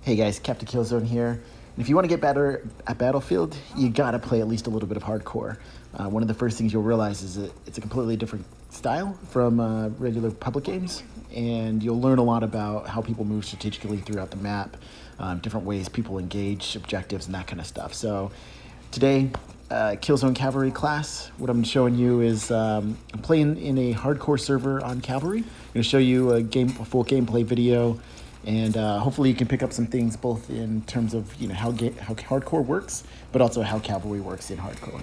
Hey guys, Captain Killzone here. And if you want to get better at Battlefield, you gotta play at least a little bit of hardcore. One of the first things you'll realize is that it's a completely different style from regular public games, and you'll learn a lot about how people move strategically throughout the map, different ways people engage objectives and that kind of stuff. So today, Killzone Cavalry class, what I'm showing you is I'm playing in a hardcore server on Cavalry. I'm going to show you a full gameplay video, and hopefully you can pick up some things both in terms of how hardcore works, but also how Cavalry works in hardcore.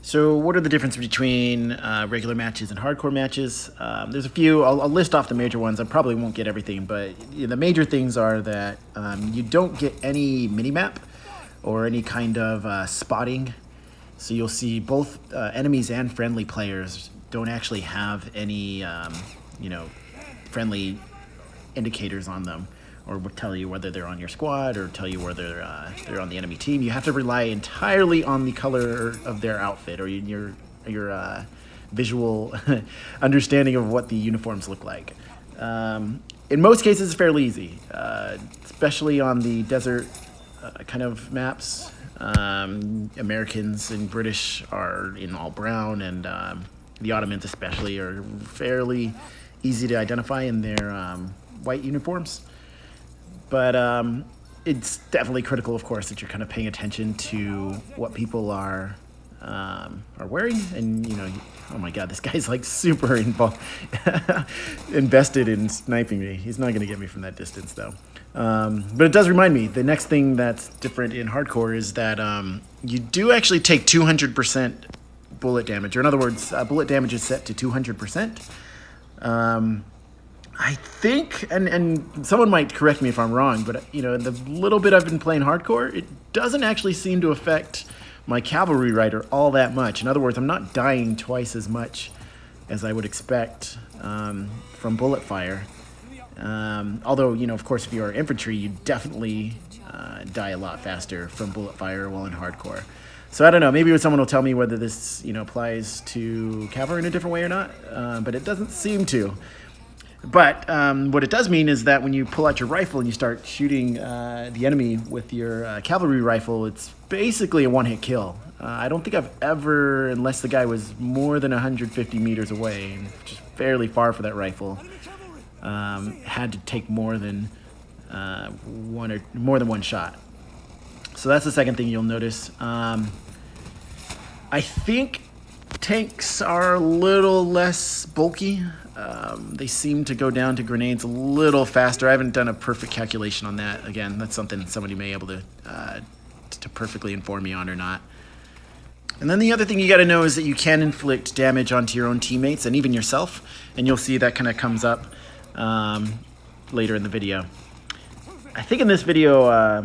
So what are the differences between regular matches and hardcore matches? There's a few. I'll list off the major ones. I probably won't get everything, but the major things are that you don't get any minimap or any kind of spotting. So you'll see both enemies and friendly players don't actually have any friendly indicators on them, or will tell you whether they're on your squad or tell you whether they're on the enemy team. You have to rely entirely on the color of their outfit or your visual understanding of what the uniforms look like. In most cases, it's fairly easy, especially on the desert kind of maps. Americans and British are in all brown, and the Ottomans especially are fairly easy to identify in their white uniforms. But it's definitely critical, of course, that you're kind of paying attention to what people are wearing. And oh my God, this guy's like super invested in sniping me. He's not going to get me from that distance, though. But it does remind me, the next thing that's different in hardcore is that you do actually take 200% bullet damage, or in other words, bullet damage is set to 200%. I think, and someone might correct me if I'm wrong, but in the little bit I've been playing hardcore, it doesn't actually seem to affect my cavalry rider all that much. In other words, I'm not dying twice as much as I would expect from bullet fire. Although, of course, if you are infantry, you definitely die a lot faster from bullet fire while in hardcore. So I don't know, maybe someone will tell me whether this applies to cavalry in a different way or not, but it doesn't seem to. But what it does mean is that when you pull out your rifle and you start shooting the enemy with your cavalry rifle, it's basically a one-hit kill. I don't think I've ever, unless the guy was more than 150 meters away, which is fairly far for that rifle, had to take more than one shot. So that's the second thing you'll notice. I think tanks are a little less bulky. They seem to go down to grenades a little faster. I haven't done a perfect calculation on that. Again, that's something somebody may be able to perfectly inform me on or not. And then the other thing you got to know is that you can inflict damage onto your own teammates and even yourself, and you'll see that kind of comes up later in the video. I think in this video,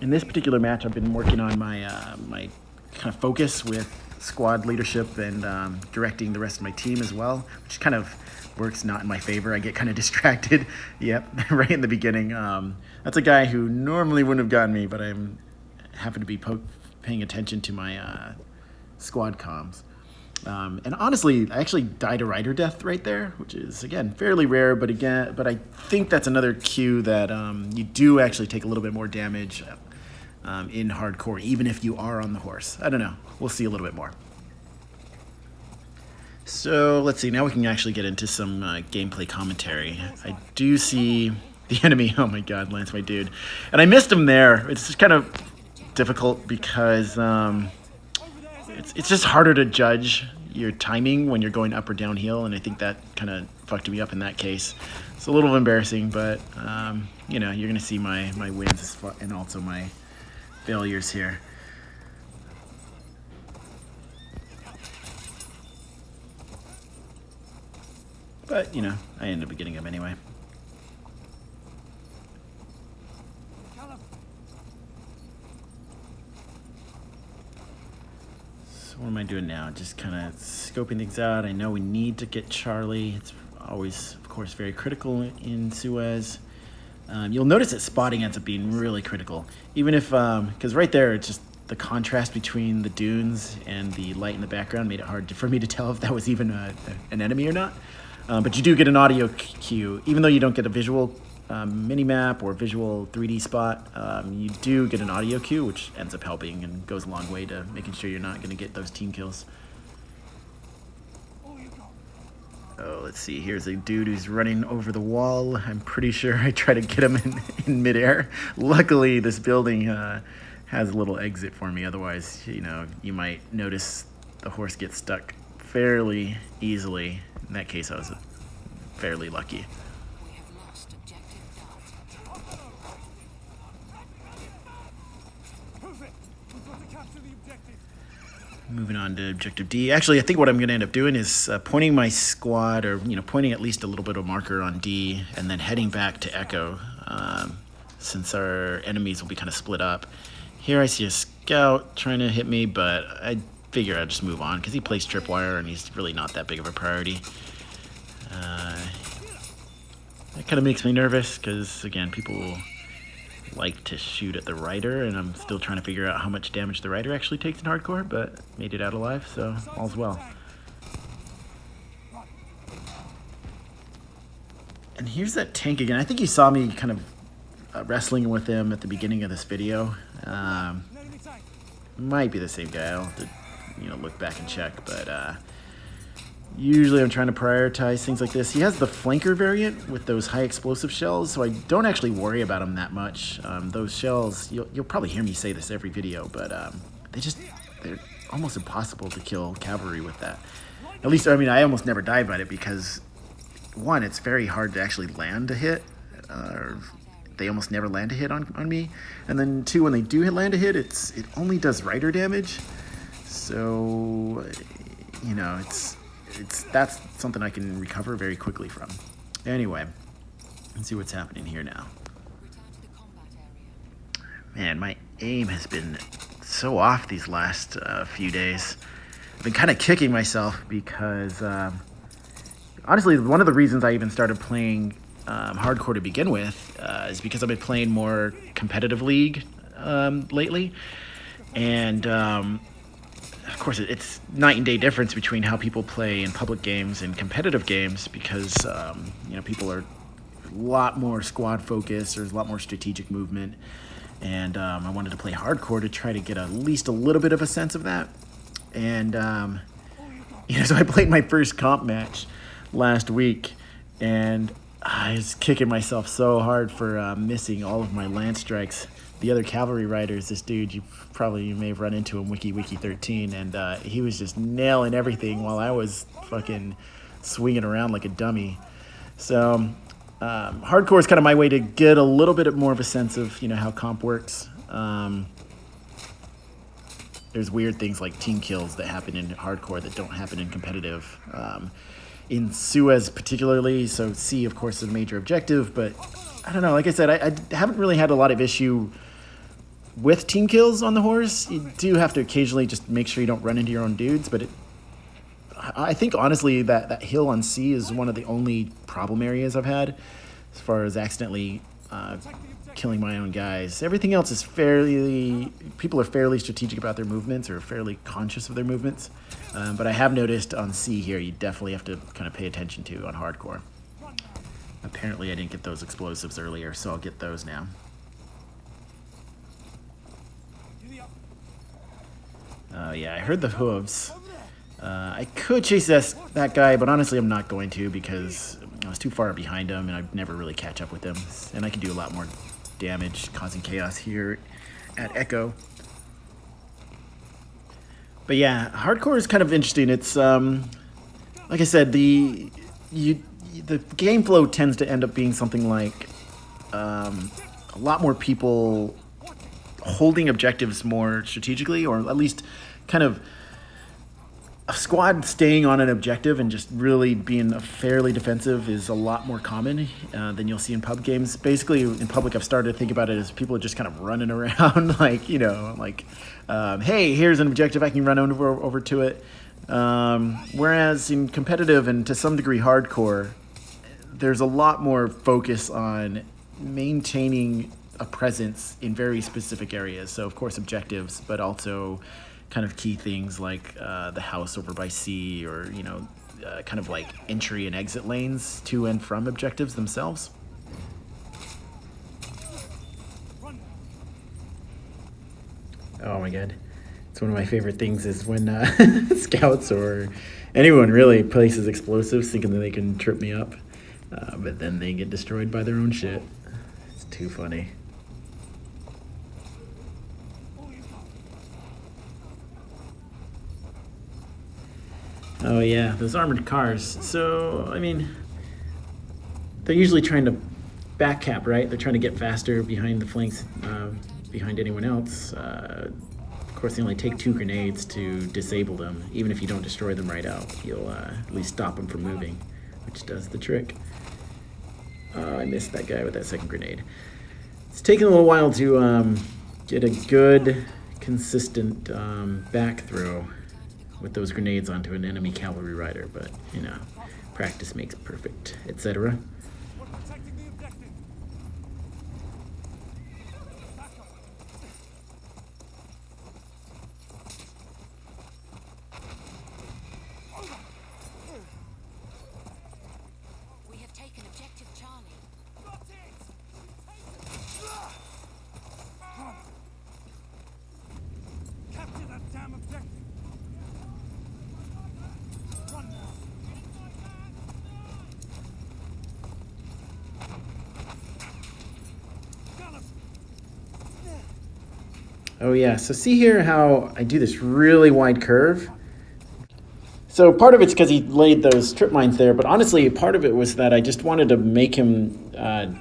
in this particular match, I've been working on my my kind of focus with squad leadership and directing the rest of my team as well, which kind of works not in my favor. I get kind of distracted. Yep, right in the beginning. That's a guy who normally wouldn't have gotten me, but I'm happen to be paying attention to my squad comms. And honestly, I actually died a rider death right there, which is again fairly rare. But I think that's another cue that you do actually take a little bit more damage in hardcore, even if you are on the horse. I don't know. We'll see a little bit more. So let's see. Now we can actually get into some gameplay commentary. I do see the enemy. Oh my God, Lance, my dude. And I missed him there. It's just kind of difficult because it's just harder to judge your timing when you're going up or downhill, and I think that kind of fucked me up in that case. It's a little embarrassing, but you're going to see my wins and also my failures here. But, I ended up getting them anyway. So what am I doing now? Just kind of scoping things out. I know we need to get Charlie. It's always, of course, very critical in Suez. You'll notice that spotting ends up being really critical. Even if, because right there, it's just the contrast between the dunes and the light in the background made it hard for me to tell if that was even an enemy or not. But you do get an audio cue, even though you don't get a visual mini-map or visual 3D spot, you do get an audio cue, which ends up helping and goes a long way to making sure you're not going to get those team kills. Oh, let's see. Here's a dude who's running over the wall. I'm pretty sure I try to get him in midair. Luckily, this building has a little exit for me. Otherwise, you know, you might notice the horse gets stuck fairly easily. In that case, I was fairly lucky. Moving on to objective D. Actually, I think what I'm going to end up doing is pointing my squad, or pointing at least a little bit of marker on D, and then heading back to Echo, since our enemies will be kind of split up. Here I see a scout trying to hit me, but I figure I'll just move on because he plays tripwire and he's really not that big of a priority. That kind of makes me nervous because, again, people like to shoot at the rider, and I'm still trying to figure out how much damage the rider actually takes in hardcore, but made it out alive, so all's well. And here's that tank again. I think you saw me kind of wrestling with him at the beginning of this video. Might be the same guy. I'll have to look back and check, but usually I'm trying to prioritize things like this. He has the flanker variant with those high explosive shells, so I don't actually worry about him that much. Those shells, you'll probably hear me say this every video, but they're almost impossible to kill cavalry with that. At least, I mean, I almost never die by it because, one, it's very hard to actually land a hit. They almost never land a hit on me. And then two, when they do land a hit, it only does rider damage. So, that's something I can recover very quickly from. Anyway, let's see what's happening here now. Man, my aim has been so off these last few days. I've been kind of kicking myself because, honestly, one of the reasons I even started playing hardcore to begin with is because I've been playing more competitive League lately. And of course, it's night and day difference between how people play in public games and competitive games because, people are a lot more squad focused. There's a lot more strategic movement. And I wanted to play hardcore to try to get at least a little bit of a sense of that. And, so I played my first comp match last week, and I was kicking myself so hard for missing all of my lance strikes. The other cavalry riders, this dude, you may have run into him, Wiki13, and he was just nailing everything while I was fucking swinging around like a dummy. So hardcore is kind of my way to get a little bit more of a sense of how comp works. There's weird things like team kills that happen in hardcore that don't happen in competitive. In Suez particularly, so C, of course, is a major objective, but I don't know, like I said, I haven't really had a lot of issue with team kills on the horse. You do have to occasionally just make sure you don't run into your own dudes, but I think, honestly, that hill on C is one of the only problem areas I've had as far as accidentally killing my own guys. Everything else is people are fairly strategic about their movements or fairly conscious of their movements. But I have noticed on C here, you definitely have to kind of pay attention to on hardcore. Apparently I didn't get those explosives earlier, so I'll get those now. Yeah, I heard the hooves. I could chase that guy, but honestly I'm not going to because I was too far behind him and I'd never really catch up with him. And I can do a lot more damage, causing chaos here at Echo. But yeah, hardcore is kind of interesting. It's, like I said, the game flow tends to end up being something like a lot more people holding objectives more strategically, or at least kind of a squad staying on an objective and just really being fairly defensive is a lot more common than you'll see in pub games. Basically, in public, I've started to think about it as people are just kind of running around like, hey, here's an objective, I can run over to it. Whereas in competitive and to some degree hardcore, there's a lot more focus on maintaining a presence in very specific areas. So, of course, objectives, but also kind of key things like the house over by C, or kind of like entry and exit lanes to and from objectives themselves. Oh my god. It's one of my favorite things is when scouts or anyone really places explosives thinking that they can trip me up. But then they get destroyed by their own shit. It's too funny. Oh yeah, those armored cars. So, I mean, they're usually trying to back cap, right? They're trying to get faster behind the flanks, behind anyone else. Of course, they only take 2 grenades to disable them. Even if you don't destroy them right out, you'll at least stop them from moving, which does the trick. I missed that guy with that second grenade. It's taken a little while to get a good, consistent back throw with those grenades onto an enemy cavalry rider, but you know, practice makes perfect, etc. We have taken objective Charlie. Capture that damn objective! Run now! Oh yeah, so see here how I do this really wide curve? So part of it's because he laid those trip mines there, but honestly, part of it was that I just wanted to make him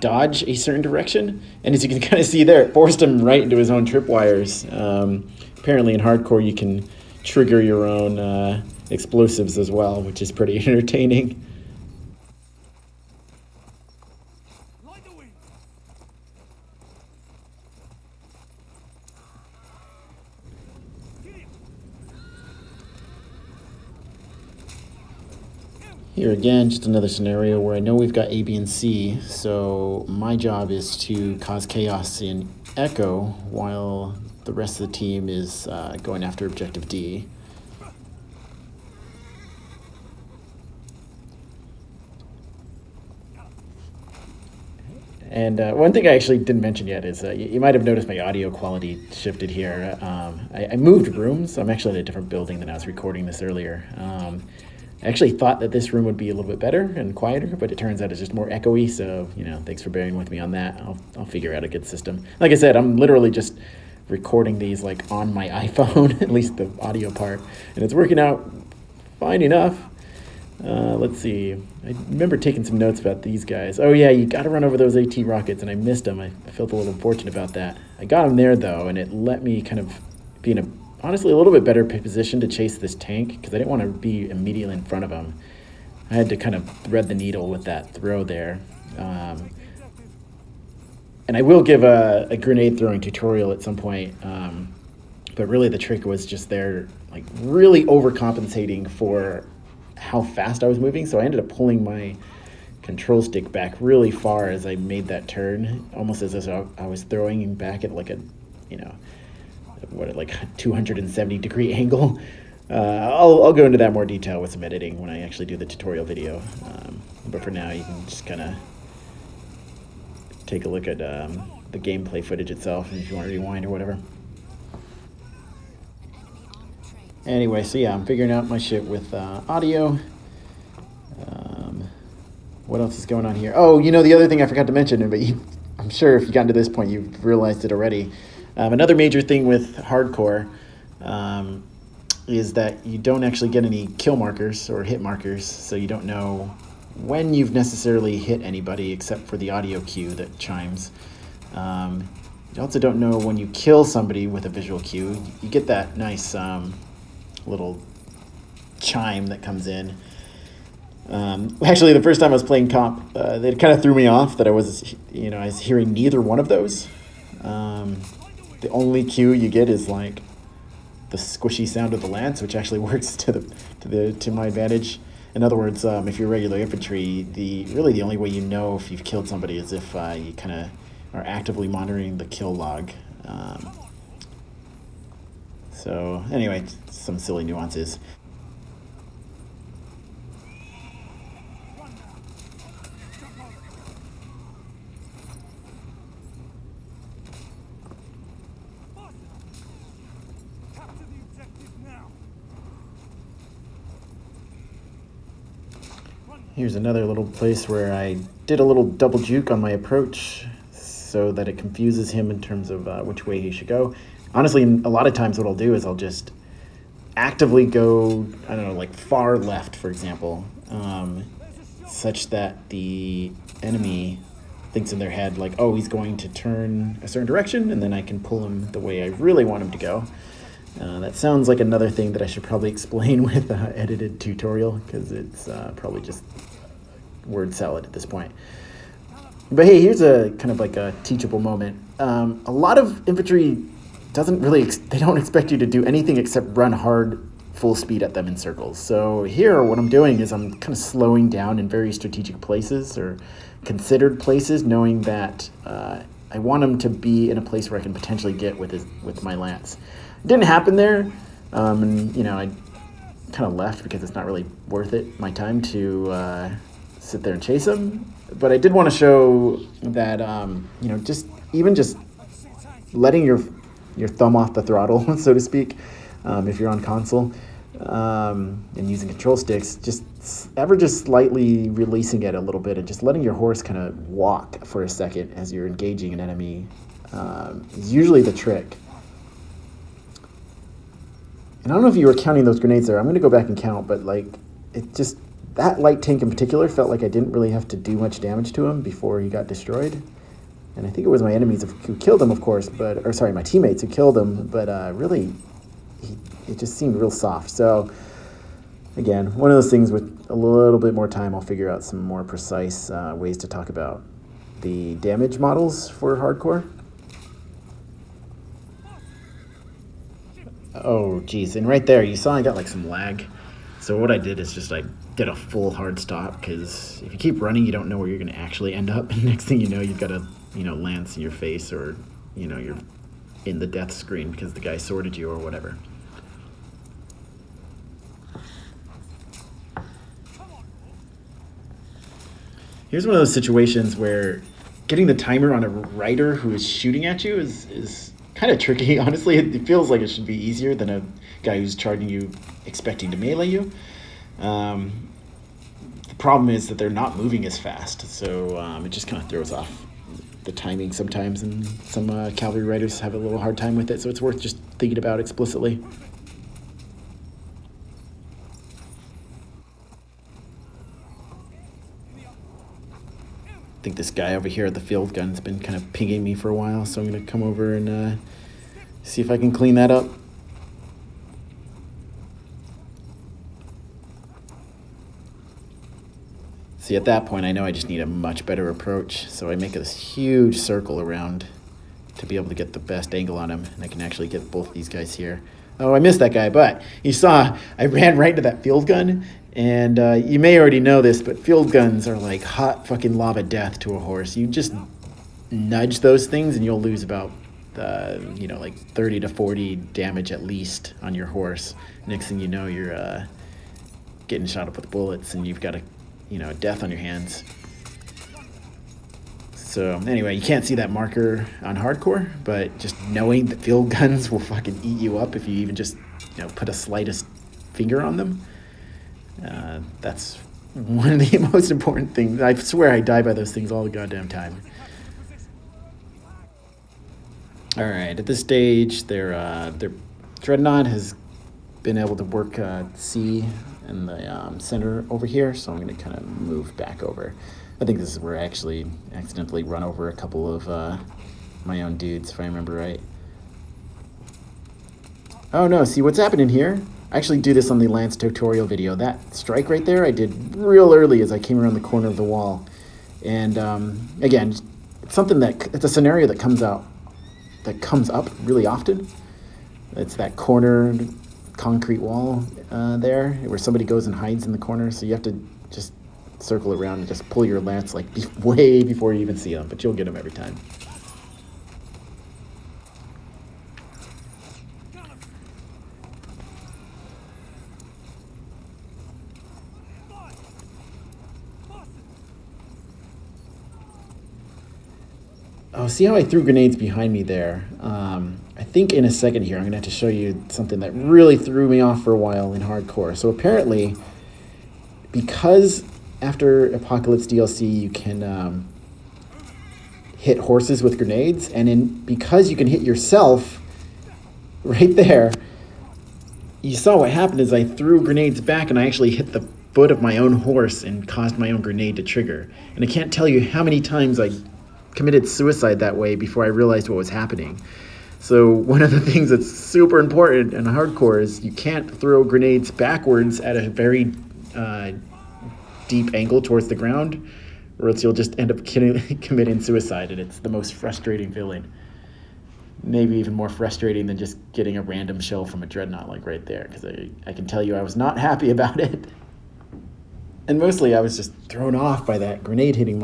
dodge a certain direction. And as you can kind of see there, it forced him right into his own tripwires. Apparently in hardcore, you can trigger your own explosives as well, which is pretty entertaining. Light the wing! Here again, just another scenario where I know we've got A, B, and C, so my job is to cause chaos in Echo while the rest of the team is going after objective D. And one thing I actually didn't mention yet is you might have noticed my audio quality shifted here. I moved rooms. I'm actually in a different building than I was recording this earlier. I actually thought that this room would be a little bit better and quieter, but it turns out it's just more echoey, so, you know, thanks for bearing with me on that. I'll figure out a good system. Like I said, I'm literally just recording these, like, on my iPhone, at least the audio part, and it's working out fine enough. Let's see. I remember taking some notes about these guys. Oh, yeah, you got to run over those AT rockets, and I missed them. I felt a little fortunate about that. I got them there, though, and it let me kind of be in a honestly a little bit better position to chase this tank because I didn't want to be immediately in front of him. I had to kind of thread the needle with that throw there. And I will give a grenade throwing tutorial at some point, but really the trick was just there, like really overcompensating for how fast I was moving. So I ended up pulling my control stick back really far as I made that turn, almost as if I was throwing back at like a, you know, what, like 270-degree angle. I'll go into that more detail with some editing when I actually do the tutorial video. But for now, you can just kind of take a look at the gameplay footage itself, if you want to rewind or whatever. Anyway, so yeah, I'm figuring out my shit with audio. What else is going on here? Oh, you know, the other thing I forgot to mention, but I'm sure if you got to this point, you've realized it already. Another major thing with hardcore is that you don't actually get any kill markers or hit markers, so you don't know when you've necessarily hit anybody except for the audio cue that chimes. You also don't know when you kill somebody with a visual cue. You get that nice little chime that comes in. Actually, the first time I was playing comp, it kind of threw me off that I was hearing neither one of those. The only cue you get is like the squishy sound of the lance, which actually works to my advantage. In other words, if you're regular infantry, really the only way you know if you've killed somebody is if you kind of are actively monitoring the kill log. So anyway, some silly nuances. Here's another little place where I did a little double juke on my approach so that it confuses him in terms of which way he should go. Honestly, a lot of times what I'll do is I'll just actively go, I don't know, like far left, for example, such that the enemy thinks in their head, like, oh, he's going to turn a certain direction, and then I can pull him the way I really want him to go. That sounds like another thing that I should probably explain with an edited tutorial, because it's probably just word salad at this point. But hey, here's a kind of like a teachable moment. A lot of infantry doesn't really, they don't expect you to do anything except run hard full speed at them in circles. So here what I'm doing is I'm kind of slowing down in very strategic places or considered places, knowing that I want him to be in a place where I can potentially get with my lance. It didn't happen there, and you know, I kind of left because it's not really worth it, my time to sit there and chase him. But I did want to show that you know, just letting your thumb off the throttle, so to speak, if you're on console, and using control sticks, just slightly releasing it a little bit and just letting your horse kind of walk for a second as you're engaging an enemy is usually the trick. And I don't know if you were counting those grenades there. I'm going to go back and count, but like, it just, that light tank in particular felt like I didn't really have to do much damage to him before he got destroyed. And I think it was my enemies who killed him, of course, or sorry, my teammates who killed him, but really, it just seemed real soft. So, again, one of those things with a little bit more time, I'll figure out some more precise ways to talk about the damage models for hardcore. Oh, geez, and right there, you saw I got like some lag. So what I did is just I did a full hard stop, because if you keep running, you don't know where you're going to actually end up. And next thing you know, you've got a lance in your face, or you're in the death screen because the guy sworded you or whatever. Here's one of those situations where getting the timer on a rider who is shooting at you is kind of tricky. Honestly, it feels like it should be easier than a guy who's charging you expecting to melee you. The problem is that they're not moving as fast, so it just kind of throws off the timing sometimes, and some cavalry riders have a little hard time with it, so it's worth just thinking about explicitly. I think this guy over here at the field gun's been kind of pinging me for a while, so I'm going to come over and see if I can clean that up. See, at that point, I know I just need a much better approach, so I make this huge circle around to be able to get the best angle on him, and I can actually get both these guys here. Oh, I missed that guy, but you saw I ran right into that field gun, and you may already know this, but field guns are like hot fucking lava death to a horse. You just nudge those things, and you'll lose about, like 30 to 40 damage at least on your horse. Next thing you know, you're getting shot up with bullets, and you've got a death on your hands. So anyway, you can't see that marker on hardcore, but just knowing that field guns will fucking eat you up if you even just put a slightest finger on them. That's one of the most important things. I swear I die by those things all the goddamn time. All right, at this stage, their dreadnought has been able to work C in the center over here, so I'm going to kind of move back over. I think this is where I actually accidentally run over a couple of my own dudes, if I remember right. Oh no, see what's happening here? I actually do this on the Lance tutorial video. That strike right there I did real early as I came around the corner of the wall. And again, it's something it's a scenario that comes up really often. It's that corner concrete wall there where somebody goes and hides in the corner, so you have to just circle around and just pull your lance like way before you even see them, but you'll get them every time. Oh, see how I threw grenades behind me there? I think in a second here I'm going to have to show you something that really threw me off for a while in hardcore. So apparently, because after Apocalypse DLC, you can hit horses with grenades, and because you can hit yourself right there, you saw what happened is I threw grenades back and I actually hit the foot of my own horse and caused my own grenade to trigger. And I can't tell you how many times I committed suicide that way before I realized what was happening. So one of the things that's super important in hardcore is you can't throw grenades backwards at a very deep angle towards the ground, or else you'll just end up committing suicide, and it's the most frustrating feeling. Maybe even more frustrating than just getting a random shell from a dreadnought like right there, because I can tell you I was not happy about it. And mostly I was just thrown off by that grenade hitting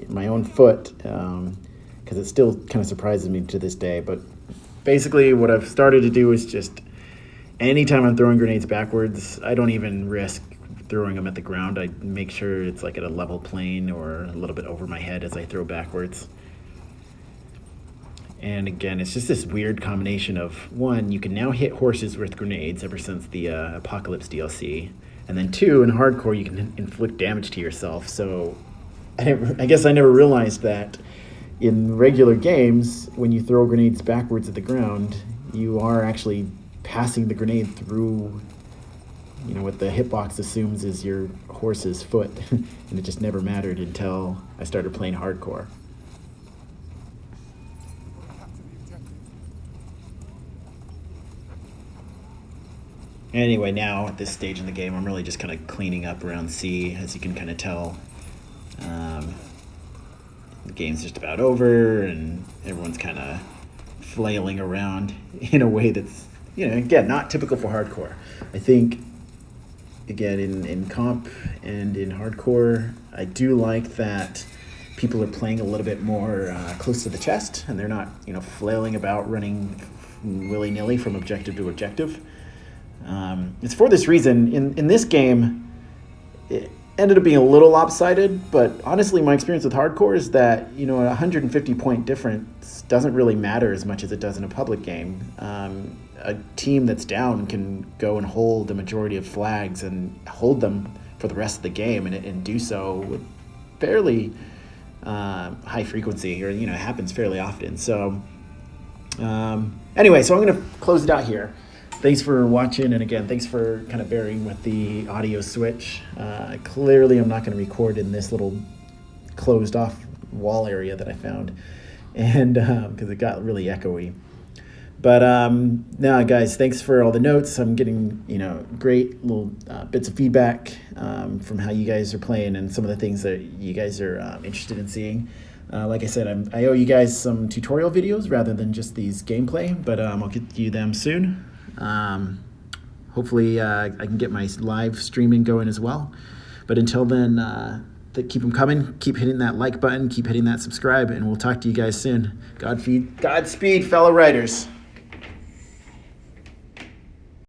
my own foot, because it still kind of surprises me to this day. But basically what I've started to do is just anytime I'm throwing grenades backwards, I don't even risk throwing them at the ground. I make sure it's like at a level plane or a little bit over my head as I throw backwards. And again, it's just this weird combination of, one, you can now hit horses with grenades ever since the Apocalypse DLC. And then two, in hardcore, you can inflict damage to yourself. So I guess I never realized that in regular games, when you throw grenades backwards at the ground, you are actually passing the grenade through, what the hitbox assumes is your horse's foot. And it just never mattered until I started playing hardcore. Anyway, now at this stage in the game, I'm really just kind of cleaning up around C, as you can kind of tell. The game's just about over, and everyone's kind of flailing around in a way that's, again, not typical for hardcore. I think, again, in comp and in hardcore, I do like that people are playing a little bit more close to the chest, and they're not, flailing about running willy-nilly from objective to objective. It's for this reason, in this game, it ended up being a little lopsided, but honestly, my experience with hardcore is that, a 150-point difference doesn't really matter as much as it does in a public game. A team that's down can go and hold a majority of flags and hold them for the rest of the game, and do so with fairly high frequency, or, it happens fairly often. So, anyway, so I'm going to close it out here. Thanks for watching, and again, thanks for kind of bearing with the audio switch. Clearly, I'm not going to record in this little closed-off wall area that I found, and because it got really echoey. But no, guys, thanks for all the notes. I'm getting great little bits of feedback from how you guys are playing and some of the things that you guys are interested in seeing. Like I said, I owe you guys some tutorial videos rather than just these gameplay, but I'll get you them soon. Hopefully I can get my live streaming going as well. But until then, keep them coming. Keep hitting that like button. Keep hitting that subscribe, and we'll talk to you guys soon. Godspeed, fellow writers.